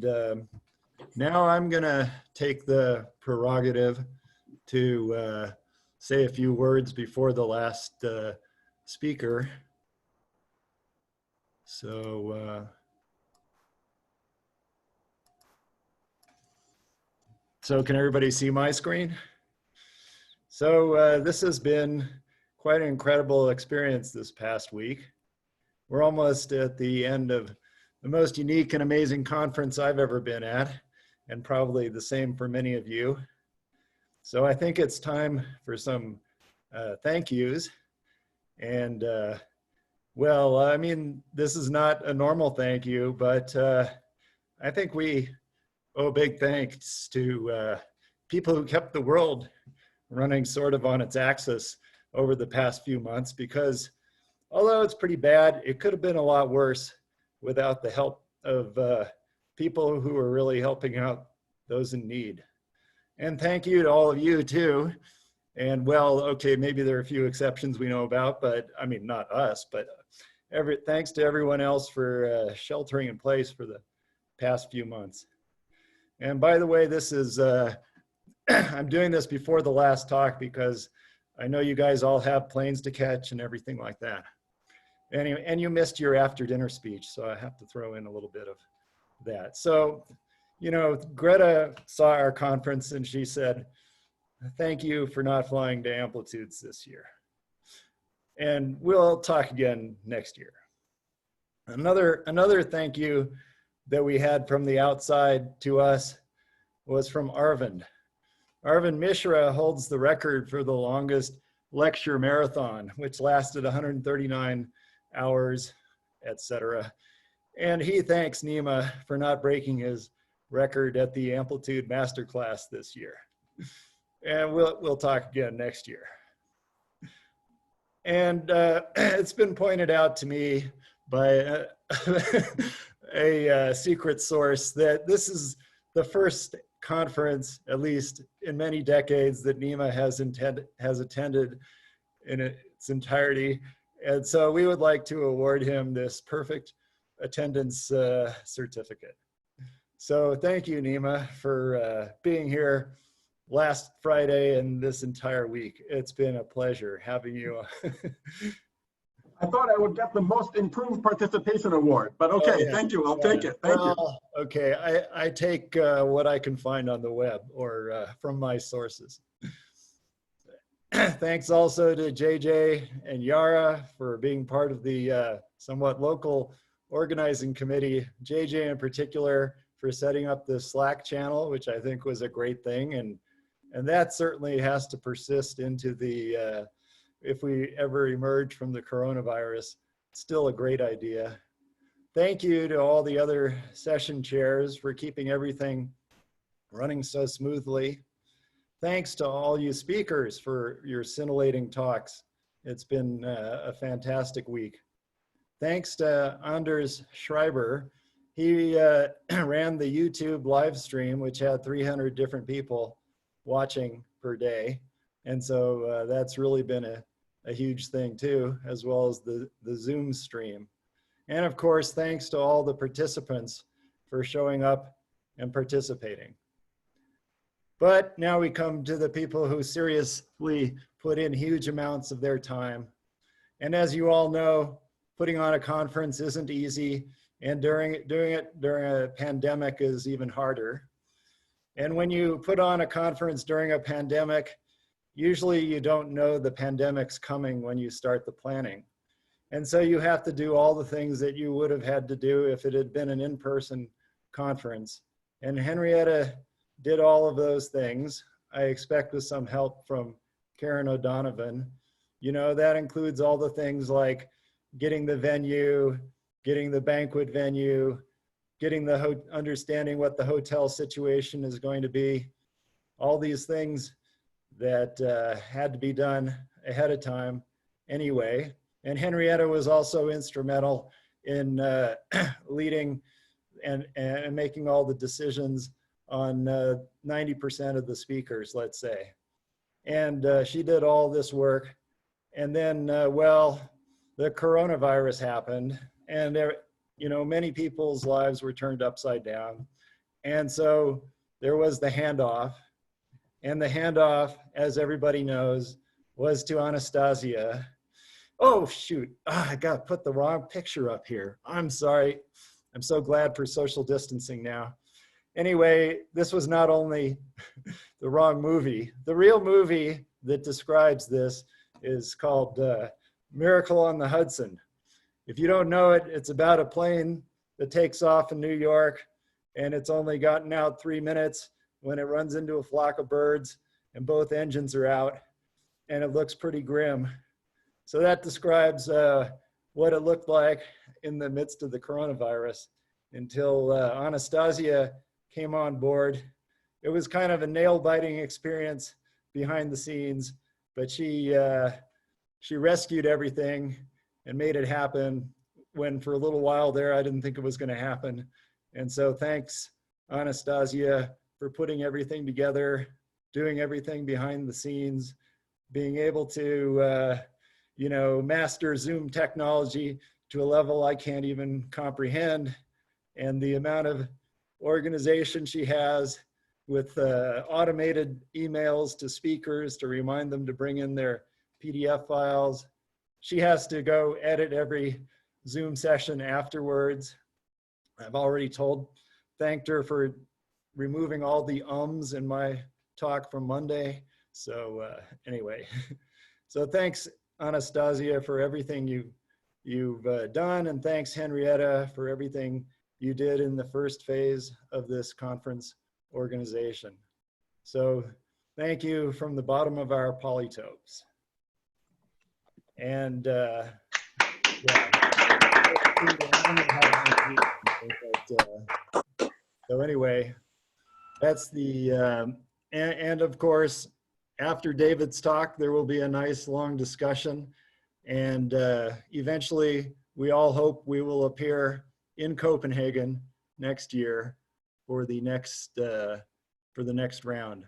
And now I'm gonna take the prerogative to say a few words before the last speaker. So can everybody see my screen? So this has been quite an incredible experience this past week. We're almost at the end of the most unique and amazing conference I've ever been at, and probably the same for many of you. So I think it's time for some thank yous. And well, I mean, this is not a normal thank you, but I think we owe big thanks to people who kept the world running sort of on its axis over the past few months, because although it's pretty bad, it could have been a lot worse without the help of people who are really helping out those in need. And thank you to all of you too. And well, okay, maybe there are a few exceptions we know about, but I mean, not us, but thanks to everyone else for sheltering in place for the past few months. And by the way, this is, I'm doing this before the last talk because I know you guys all have planes to catch and everything like that. Anyway, and you missed your after dinner speech, so I have to throw in a little bit of that. So, you know, Greta saw our conference and she said, thank you for not flying to Amplitudes this year. And we'll talk again next year. Another thank you that we had from the outside to us was from Arvind. Arvind Mishra holds the record for the longest lecture marathon, which lasted 139 hours, etc. And he thanks Nima for not breaking his record at the Amplitude Masterclass this year. And we'll talk again next year. And it's been pointed out to me by a secret source that this is the first conference, at least in many decades, that Nima has attended in its entirety. And so we would like to award him this perfect attendance certificate. So thank you, Nima, for being here last Friday and this entire week. It's been a pleasure having you. I thought I would get the most improved participation award, but okay, oh, yeah. Thank you, I'll take it, thank you. Okay, I take what I can find on the web or from my sources. Thanks also to JJ and Yara for being part of the somewhat local organizing committee. JJ in particular for setting up the SLAC channel, which I think was a great thing. And that certainly has to persist into the, if we ever emerge from the coronavirus, still a great idea. Thank you to all the other session chairs for keeping everything running so smoothly. Thanks to all you speakers for your scintillating talks. It's been a fantastic week. Thanks to Anders Schreiber. He ran the YouTube live stream, which had 300 different people watching per day. And so that's really been a huge thing too, as well as the Zoom stream. And of course, thanks to all the participants for showing up and participating. But now we come to the people who seriously put in huge amounts of their time. And as you all know, putting on a conference isn't easy, and doing it during a pandemic is even harder. And when you put on a conference during a pandemic, usually you don't know the pandemic's coming when you start the planning. And so you have to do all the things that you would have had to do if it had been an in-person conference. And Henrietta did all of those things, I expect with some help from Karen O'Donovan. You know, that includes all the things like getting the venue, getting the banquet venue, getting the understanding what the hotel situation is going to be, all these things that had to be done ahead of time anyway. And Henrietta was also instrumental in leading and making all the decisions on 90% of the speakers, let's say. And she did all this work. And then, well, the coronavirus happened, and there, you know, many people's lives were turned upside down. And so there was the handoff. And the handoff, as everybody knows, was to Anastasia. Oh, shoot. I got to put the wrong picture up here. I'm sorry. I'm so glad for social distancing now. Anyway, this was not only the wrong movie. The real movie that describes this is called Miracle on the Hudson. If you don't know it, it's about a plane that takes off in New York, and it's only gotten out 3 minutes when it runs into a flock of birds and both engines are out, and it looks pretty grim. So that describes what it looked like in the midst of the coronavirus until Anastasia came on board. It was kind of a nail-biting experience behind the scenes, but she rescued everything and made it happen when for a little while there, I didn't think it was gonna happen. And so thanks, Anastasia, for putting everything together, doing everything behind the scenes, being able to, you know, master Zoom technology to a level I can't even comprehend. And the amount of organization she has with automated emails to speakers to remind them to bring in their PDF files. She has to go edit every Zoom session afterwards. I've already thanked her for removing all the ums in my talk from Monday. So anyway, so thanks Anastasia for everything you've done, and thanks Henrietta for everything you did in the first phase of this conference organization. So thank you from the bottom of our polytopes. And yeah. So anyway, that's the, and of course, after David's talk, there will be a nice long discussion. And eventually, we all hope we will appear in Copenhagen next year for the next round.